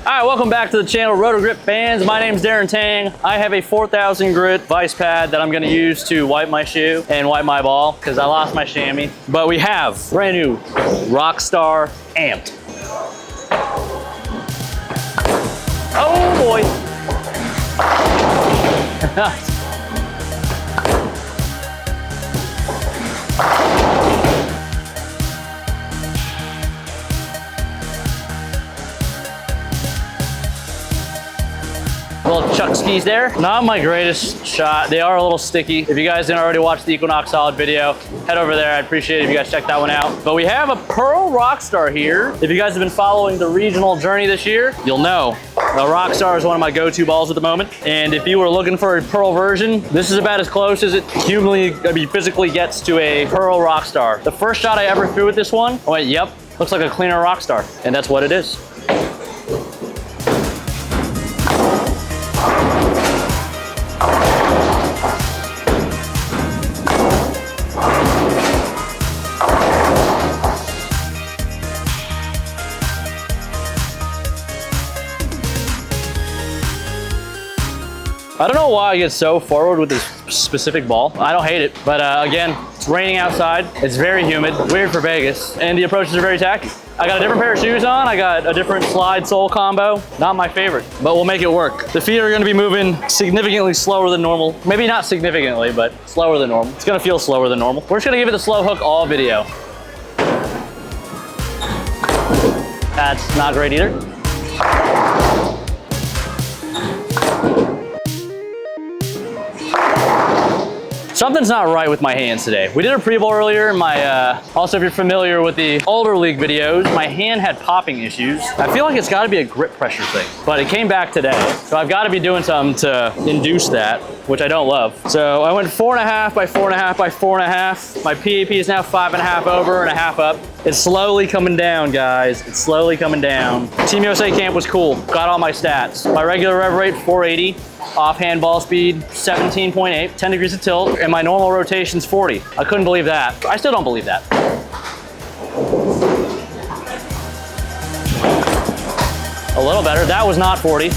All right, welcome back to the channel, Roto Grip fans. My name's Darren Tang. I have a 4000 grit vice pad that I'm gonna use to wipe my shoe and wipe my ball because I lost my chamois. But we have brand new Rockstar Amped. Oh boy. Little chuck skis there. Not my greatest shot. They are a little sticky. If you guys didn't already watch the Equinox Solid video, head over there. I'd appreciate it if you guys check that one out. But we have a Pearl Rockstar here. If you guys have been following the regional journey this year, you'll know the Rockstar is one of my go-to balls at the moment. And if you were looking for a Pearl version, this is about as close as it physically gets to a Pearl Rockstar. The first shot I ever threw with this one, I went, yep, looks like a cleaner Rockstar. And that's what it is. I don't know why I get so forward with this specific ball. I don't hate it, but again, it's raining outside. It's very humid, weird for Vegas, and the approaches are very tacky. I got a different pair of shoes on. I got a different slide sole combo. Not my favorite, but we'll make it work. The feet are gonna be moving significantly slower than normal. Maybe not significantly, but slower than normal. It's gonna feel slower than normal. We're just gonna give it the slow hook all video. That's not great either. Something's not right with my hands today. We did a pre-bowl earlier. Also, if you're familiar with the older league videos, my hand had popping issues. I feel like it's gotta be a grip pressure thing, but it came back today. So I've gotta be doing something to induce that, which I don't love. So I went 4.5 by 4.5 by 4.5. My PAP is now 5.5 over and a half up. It's slowly coming down, guys. It's slowly coming down. Team USA camp was cool. Got all my stats. My regular rev rate, 480. Offhand ball speed, 17.8, 10 degrees of tilt, and my normal rotation's 40. I couldn't believe that. I still don't believe that. A little better. That was not 40.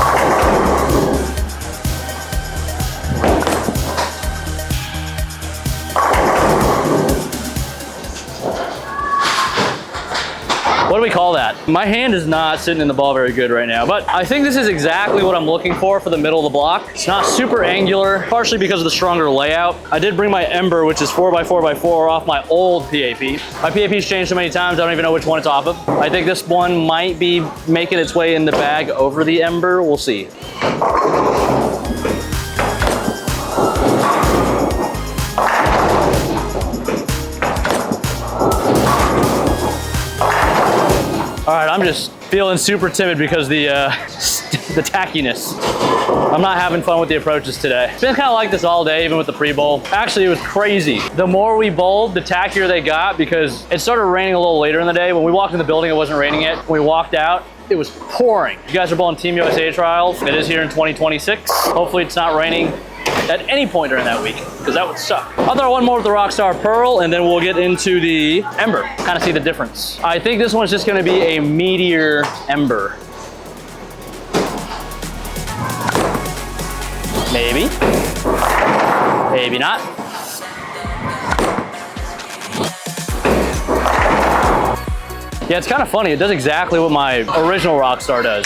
What do we call that? My hand is not sitting in the ball very good right now, but I think this is exactly what I'm looking for the middle of the block. It's not super angular, partially because of the stronger layout. I did bring my Ember, which is 4x4x4 off my old PAP. My PAP's changed so many times, I don't even know which one it's off of. I think this one might be making its way in the bag over the Ember. We'll see. All right, I'm just feeling super timid because the tackiness. I'm not having fun with the approaches today. It's been kind of like this all day, even with the pre-bowl. Actually, it was crazy. The more we bowled, the tackier they got because it started raining a little later in the day. When we walked in the building, it wasn't raining yet. When we walked out, it was pouring. You guys are bowling Team USA trials. It is here in 2026. Hopefully it's not raining at any point during that week, because that would suck. I'll throw one more with the Rockstar Pearl, and then we'll get into the Ember, kind of see the difference. I think this one's just gonna be a meatier Ember. Maybe. Maybe not. Yeah, it's kind of funny. It does exactly what my original Rockstar does.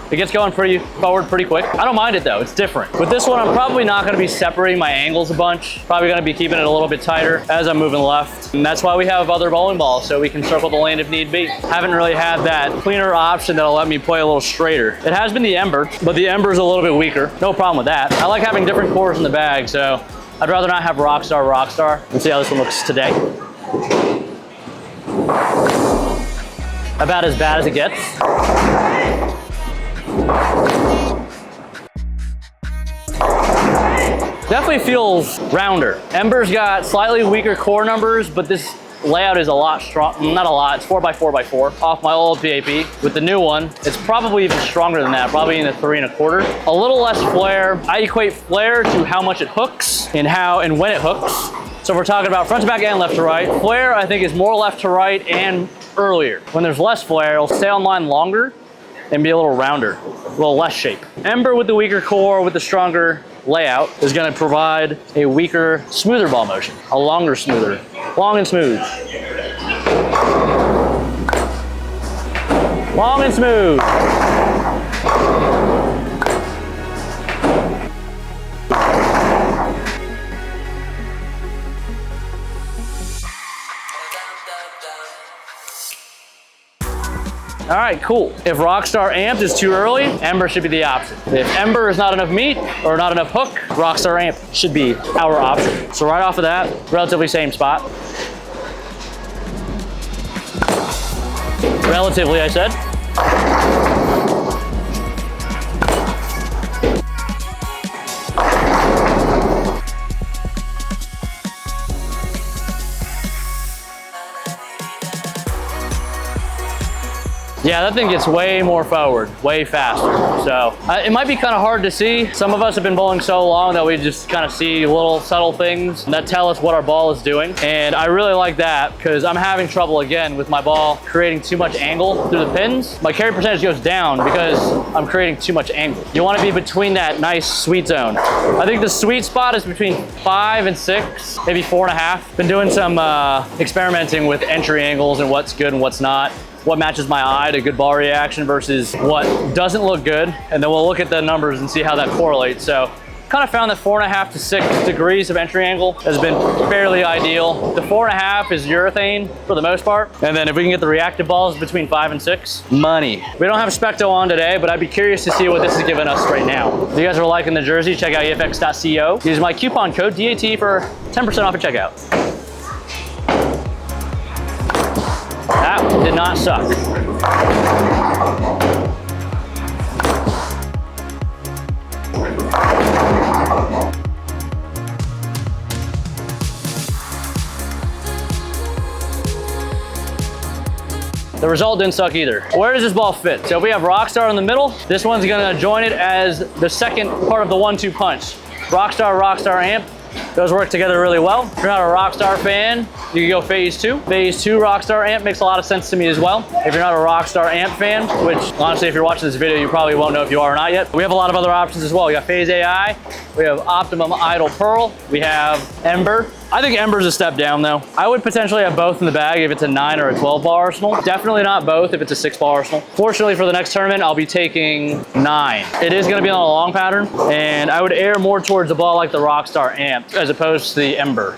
It gets going forward pretty quick. I don't mind it though, it's different. With this one, I'm probably not gonna be separating my angles a bunch. Probably gonna be keeping it a little bit tighter as I'm moving left. And that's why we have other bowling balls, so we can circle the lane if need be. Haven't really had that cleaner option that'll let me play a little straighter. It has been the Ember, but the Ember's a little bit weaker. No problem with that. I like having different cores in the bag, so I'd rather not have Rockstar. Let's see how this one looks today. About as bad as it gets. Definitely feels rounder. Ember's got slightly weaker core numbers, but this layout is a lot strong, not a lot, it's 4x4x4 off my old PAP. With the new one, it's probably even stronger than that, probably in the 3.25. A little less flare. I equate flare to how much it hooks and when it hooks. So if we're talking about front to back and left to right, flare I think is more left to right and earlier. When there's less flare, it'll stay on line longer and be a little rounder, a little less shape. Ember with the weaker core, with the stronger layout, is gonna provide a weaker, smoother ball motion, a longer, smoother, long and smooth. Long and smooth. All right, cool. If Rockstar Amped is too early, Ember should be the option. If Ember is not enough meat or not enough hook, Rockstar Amp should be our option. So right off of that, relatively same spot. Relatively, I said. Yeah, that thing gets way more forward, way faster. So it might be kind of hard to see. Some of us have been bowling so long that we just kind of see little subtle things that tell us what our ball is doing. And I really like that because I'm having trouble again with my ball creating too much angle through the pins. My carry percentage goes down because I'm creating too much angle. You want to be between that nice sweet zone. I think the sweet spot is between 5 and 6, maybe 4.5. Been doing some experimenting with entry angles and what's good and what's not. What matches my eye to good ball reaction versus what doesn't look good. And then we'll look at the numbers and see how that correlates. So kind of found that 4.5 to 6 degrees of entry angle has been fairly ideal. The 4.5 is urethane for the most part. And then if we can get the reactive balls between 5 and 6, money. We don't have Specto on today, but I'd be curious to see what this is giving us right now. If you guys are liking the jersey, check out efx.co. Use my coupon code DAT for 10% off at checkout. That did not suck. The result didn't suck either. Where does this ball fit? So if we have Rockstar in the middle, this one's gonna join it as the second part of the 1-2 punch. Rockstar, Rockstar Amp. Those work together really well. If you're not a Rockstar fan, you can go phase 2. Phase 2 Rockstar Amp makes a lot of sense to me as well. If you're not a Rockstar Amp fan, which honestly, if you're watching this video, you probably won't know if you are or not yet. We have a lot of other options as well. We got Phase AI, we have Optimum Idle Pearl, we have Ember. I think Ember's a step down though. I would potentially have both in the bag if it's a 9 or a 12 ball arsenal. Definitely not both if it's a 6 ball arsenal. Fortunately for the next tournament, I'll be taking 9. It is gonna be on a long pattern, and I would err more towards a ball like the Rockstar Amp as opposed to the Ember.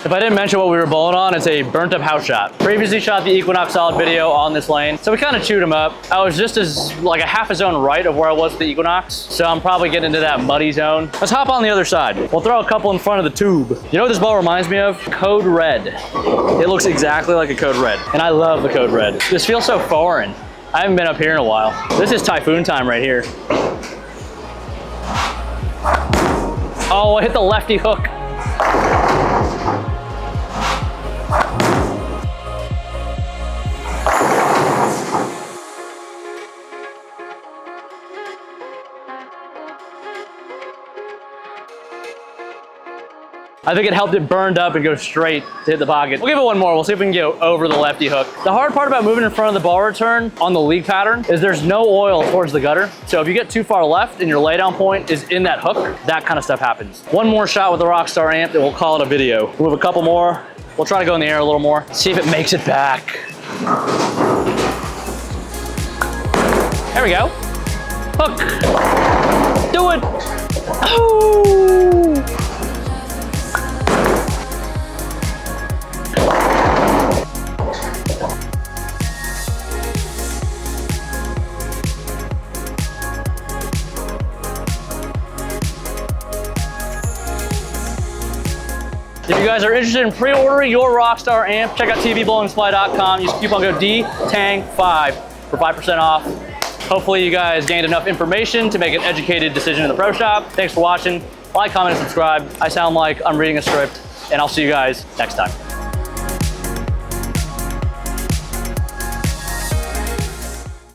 If I didn't mention what we were bowling on, it's a burnt up house shot. Previously shot the Equinox solid video on this lane, so we kind of chewed them up. I was just as like a half a zone right of where I was with the Equinox, so I'm probably getting into that muddy zone. Let's hop on the other side. We'll throw a couple in front of the tube. You know what this ball reminds me of? Code Red. It looks exactly like a Code Red, and I love the Code Red. This feels so foreign. I haven't been up here in a while. This is typhoon time right here. Oh, I hit the lefty hook. I think it helped it burned up and go straight to hit the pocket. We'll give it one more. We'll see if we can get over the lefty hook. The hard part about moving in front of the ball return on the league pattern is there's no oil towards the gutter. So if you get too far left and your laydown point is in that hook, that kind of stuff happens. One more shot with the Rockstar Amp and we'll call it a video. We'll move a couple more. We'll try to go in the air a little more. See if it makes it back. There we go. Hook. Do it. Oh. If you guys are interested in pre-ordering your Rockstar amp, check out tvbowlingsupply.com. Use coupon code DTANG5 for 5% off. Hopefully you guys gained enough information to make an educated decision in the pro shop. Thanks for watching. Like, comment, and subscribe. I sound like I'm reading a script, and I'll see you guys next time.